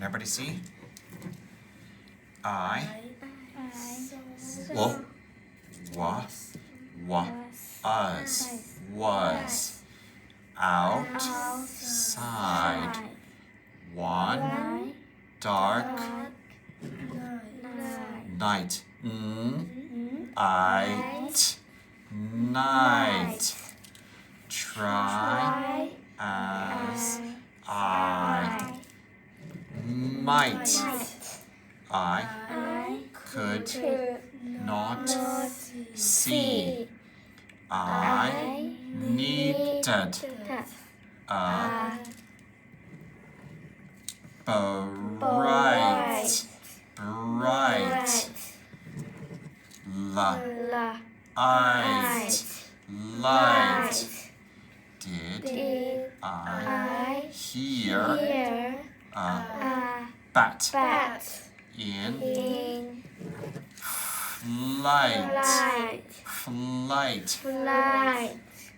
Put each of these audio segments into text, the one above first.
Can everybody see? I us was outside one dark night. Night. Try as I might. I could not see. I needed a bright light. Did I hear a bat in flight?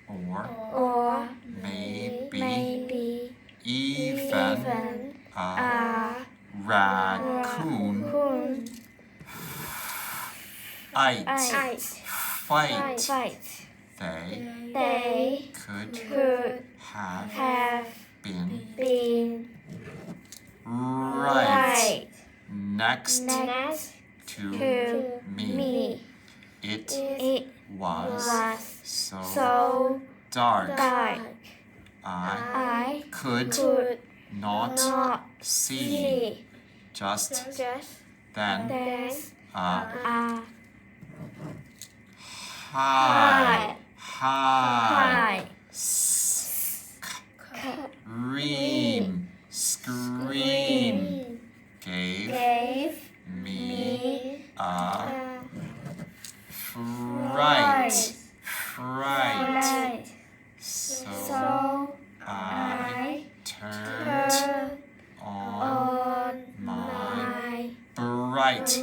Or maybe even a raccoon fight. They could have been right next to me. It was so dark. I could not see. Just then high scream gave me a fright. So I turned on my bright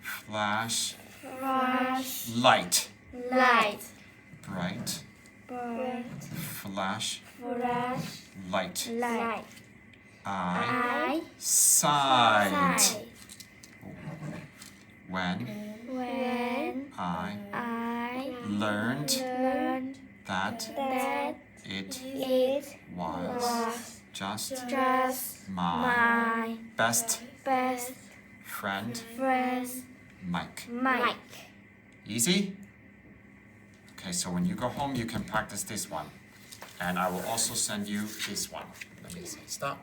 flashlight. Bright flashlight. I sighed when I learned that it was just my best friend Mike. Easy? Okay, so when you go home, you can practice this one. And I will also send you this one. Let me see. Stop.